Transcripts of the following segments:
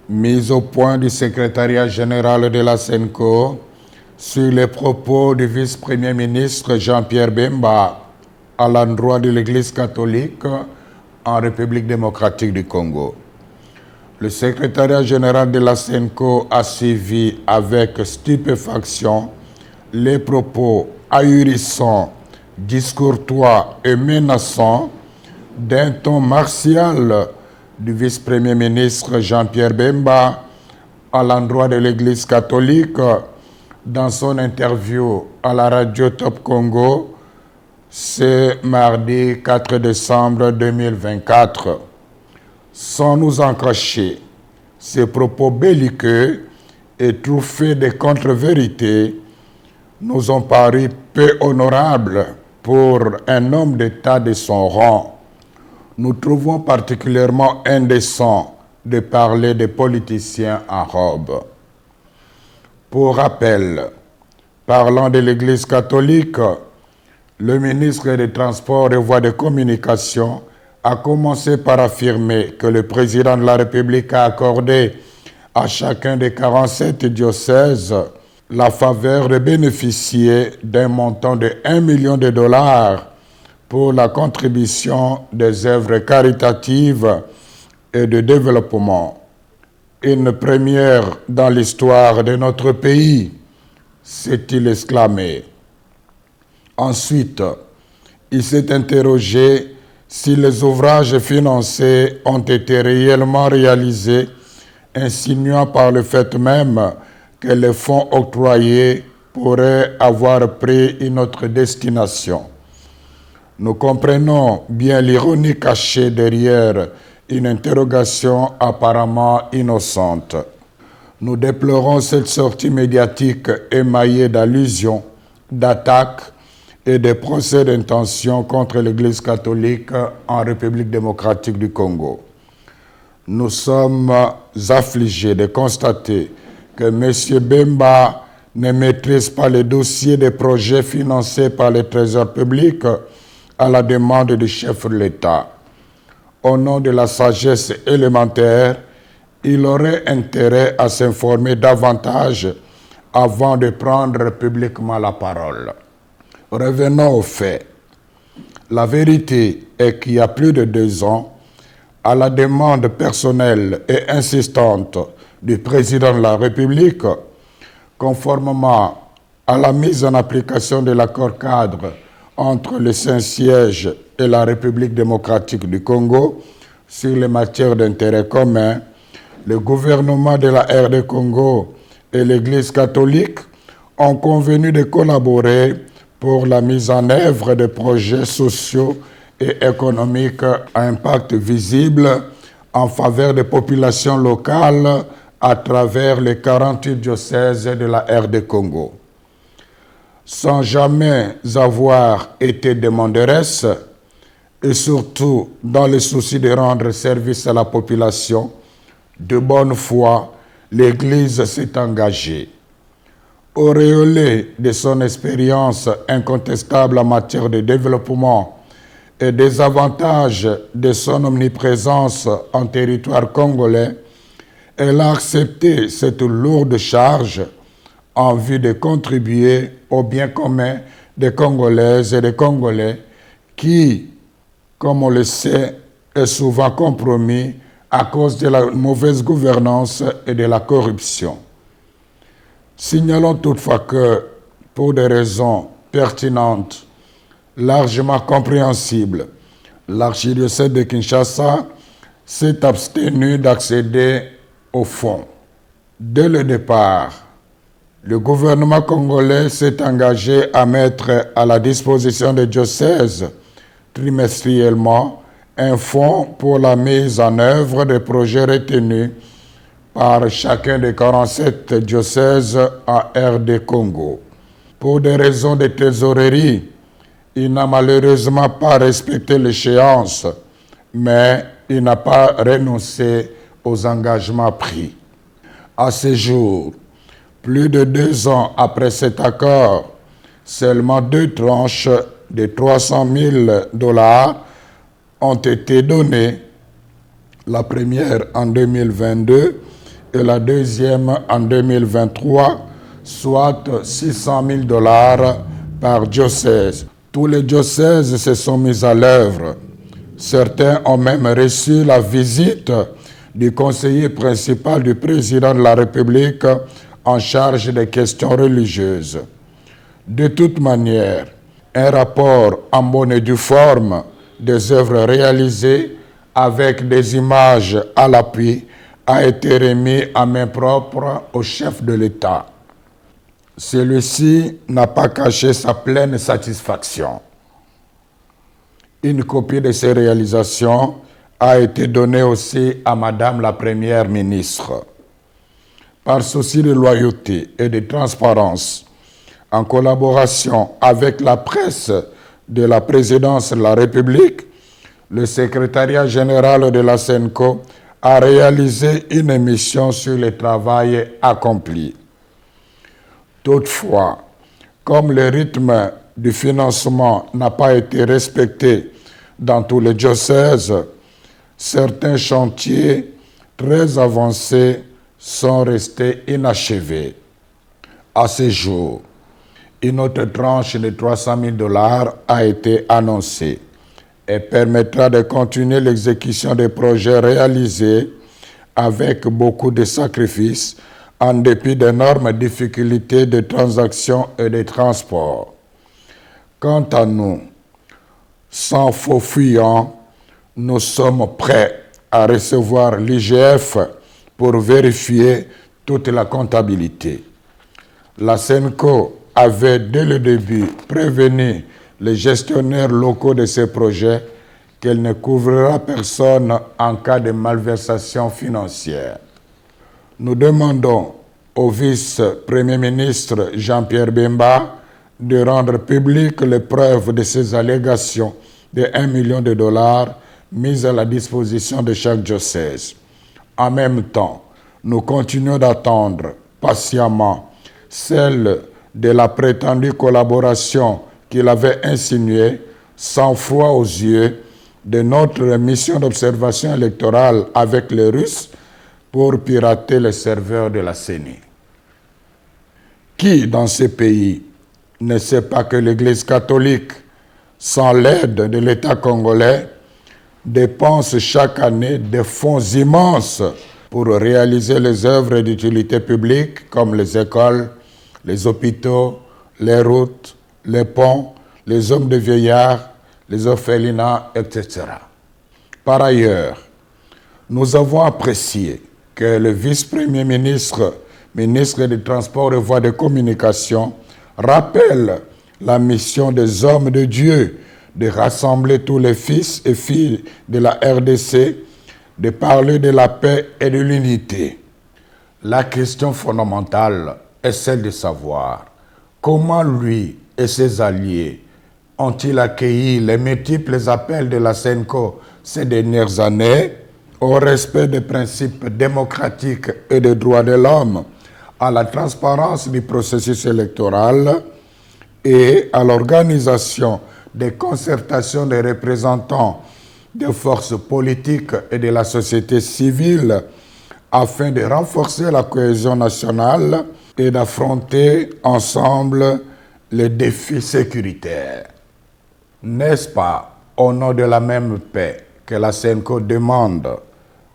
Mise au point du secrétariat général de la SENCO sur les propos du vice-premier ministre Jean-Pierre Bemba à l'endroit de l'Église catholique en République démocratique du Congo. Le secrétariat général de la SENCO a suivi avec stupéfaction les propos ahurissants, discourtois et menaçants d'un ton martial du vice-premier ministre Jean-Pierre Bemba à l'endroit de l'Église catholique dans son interview à la radio Top Congo ce mardi 4 décembre 2024. Sans nous en cacher, ces propos belliqueux et truffés de contre-vérités nous ont paru peu honorables pour un homme d'État de son rang. Nous trouvons particulièrement indécent de parler des politiciens en robe. Pour rappel, parlant de l'Église catholique, le ministre des Transports et Voies de Communication a commencé par affirmer que le président de la République a accordé à chacun des 47 diocèses la faveur de bénéficier d'un montant de 1 million de dollars pour la contribution des œuvres caritatives et de développement. Une première dans l'histoire de notre pays, s'est-il exclamé. Ensuite, il s'est interrogé si les ouvrages financés ont été réellement réalisés, insinuant par le fait même que les fonds octroyés pourraient avoir pris une autre destination. Nous comprenons bien l'ironie cachée derrière une interrogation apparemment innocente. Nous déplorons cette sortie médiatique émaillée d'allusions, d'attaques et de procès d'intention contre l'Église catholique en République démocratique du Congo. Nous sommes affligés de constater que M. Bemba ne maîtrise pas les dossiers des projets financés par le Trésor public à la demande du chef de l'État. Au nom de la sagesse élémentaire, il aurait intérêt à s'informer davantage avant de prendre publiquement la parole. Revenons aux faits. La vérité est qu'il y a plus de 2 ans, à la demande personnelle et insistante du président de la République, conformément à la mise en application de l'accord cadre entre le Saint-Siège et la République démocratique du Congo sur les matières d'intérêt commun, le gouvernement de la RD Congo et l'Église catholique ont convenu de collaborer pour la mise en œuvre de projets sociaux et économiques à impact visible en faveur des populations locales à travers les 48 diocèses de la RD Congo. Sans jamais avoir été demanderesse, et surtout dans le souci de rendre service à la population, de bonne foi, l'Église s'est engagée. Auréolée de son expérience incontestable en matière de développement et des avantages de son omniprésence en territoire congolais, elle a accepté cette lourde charge en vue de contribuer au bien commun des Congolaises et des Congolais qui, comme on le sait, est souvent compromis à cause de la mauvaise gouvernance et de la corruption. Signalons toutefois que, pour des raisons pertinentes, largement compréhensibles, l'archidiocèse de Kinshasa s'est abstenu d'accéder au fonds. Dès le départ, le gouvernement congolais s'est engagé à mettre à la disposition des diocèses trimestriellement un fonds pour la mise en œuvre des projets retenus par chacun des 47 diocèses en RD Congo. Pour des raisons de trésorerie, il n'a malheureusement pas respecté l'échéance, mais il n'a pas renoncé aux engagements pris. À ce jour, plus de 2 ans après cet accord, seulement 2 tranches de 300 000 dollars ont été données, la première en 2022 et la deuxième en 2023, soit $600,000 par diocèse. Tous les diocèses se sont mis à l'œuvre. Certains ont même reçu la visite du conseiller principal du président de la République en charge des questions religieuses. De toute manière, un rapport en bonne et due forme des œuvres réalisées avec des images à l'appui a été remis à main propre au chef de l'État. Celui-ci n'a pas caché sa pleine satisfaction. Une copie de ces réalisations a été donnée aussi à Madame la Première ministre. Par souci de loyauté et de transparence, en collaboration avec la presse de la présidence de la République, le secrétariat général de la SENCO a réalisé une émission sur le travail accompli. Toutefois, comme le rythme du financement n'a pas été respecté dans tous les diocèses, certains chantiers très avancés sont restés inachevés. À ce jour, une autre tranche de $300,000 a été annoncée et permettra de continuer l'exécution des projets réalisés avec beaucoup de sacrifices en dépit d'énormes difficultés de transaction et de transport. Quant à nous, sans faux fuyant, nous sommes prêts à recevoir l'IGF pour vérifier toute la comptabilité. La SENCO avait dès le début prévenu les gestionnaires locaux de ces projets qu'elle ne couvrira personne en cas de malversation financière. Nous demandons au vice-premier ministre Jean-Pierre Bemba de rendre publiques les preuves de ces allégations de $1 million mises à la disposition de chaque diocèse. En même temps, nous continuons d'attendre patiemment celle de la prétendue collaboration qu'il avait insinuée, sans foi aux yeux, de notre mission d'observation électorale avec les Russes pour pirater les serveurs de la CENI. Qui, dans ces pays, ne sait pas que l'Église catholique, sans l'aide de l'État congolais, dépense chaque année des fonds immenses pour réaliser les œuvres d'utilité publique comme les écoles, les hôpitaux, les routes, les ponts, les hommes de vieillards, les orphelinats, etc. Par ailleurs, nous avons apprécié que le vice-premier ministre, ministre des Transports et Voies de Communication, rappelle la mission des hommes de Dieu de rassembler tous les fils et filles de la RDC, de parler de la paix et de l'unité. La question fondamentale est celle de savoir comment lui et ses alliés ont-ils accueilli les multiples appels de la SENCO ces dernières années au respect des principes démocratiques et des droits de l'homme, à la transparence du processus électoral et à l'organisation des concertations des représentants des forces politiques et de la société civile afin de renforcer la cohésion nationale et d'affronter ensemble les défis sécuritaires. N'est-ce pas au nom de la même paix que la SENCO demande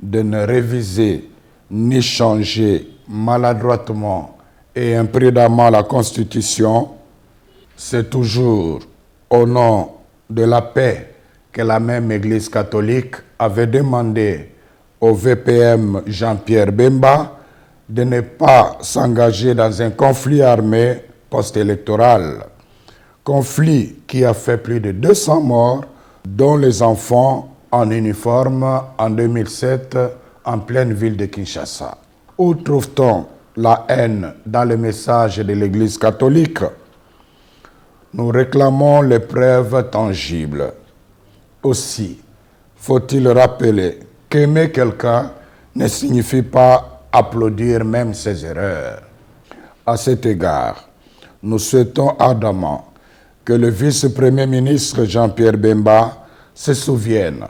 de ne réviser ni changer maladroitement et imprudemment la Constitution? C'est toujours au nom de la paix que la même Église catholique avait demandé au VPM Jean-Pierre Bemba de ne pas s'engager dans un conflit armé post-électoral. Conflit qui a fait plus de 200 morts, dont les enfants en uniforme en 2007 en pleine ville de Kinshasa. Où trouve-t-on la haine dans les messages de l'Église catholique? Nous réclamons les preuves tangibles. Aussi, faut-il rappeler qu'aimer quelqu'un ne signifie pas applaudir même ses erreurs. À cet égard, nous souhaitons ardemment que le vice-premier ministre Jean-Pierre Bemba se souvienne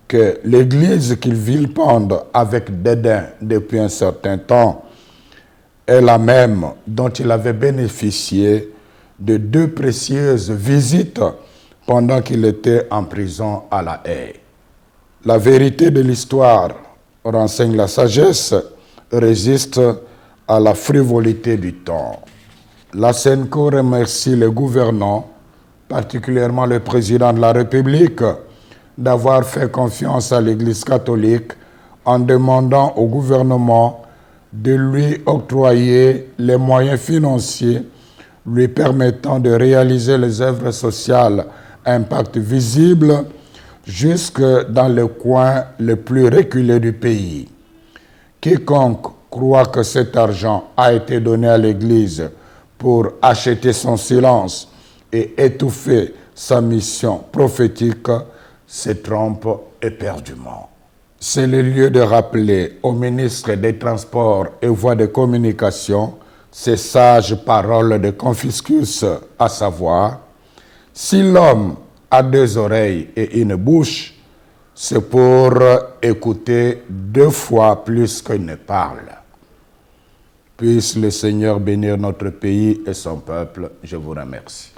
que l'Église qu'il vilipende avec dédain depuis un certain temps est la même dont il avait bénéficié de 2 précieuses visites pendant qu'il était en prison à La Haye. La vérité de l'histoire renseigne la sagesse, résiste à la frivolité du temps. La SENCO remercie les gouvernants, particulièrement le président de la République, d'avoir fait confiance à l'Église catholique en demandant au gouvernement de lui octroyer les moyens financiers lui permettant de réaliser les œuvres sociales à impact visible jusque dans le coin le plus reculé du pays. Quiconque croit que cet argent a été donné à l'Église pour acheter son silence et étouffer sa mission prophétique se trompe éperdument. C'est le lieu de rappeler au ministre des Transports et Voies de Communication ces sages paroles de Confucius, à savoir: si l'homme a 2 oreilles et une bouche, c'est pour écouter 2 fois plus qu'il ne parle. Puisse le Seigneur bénir notre pays et son peuple. Je vous remercie.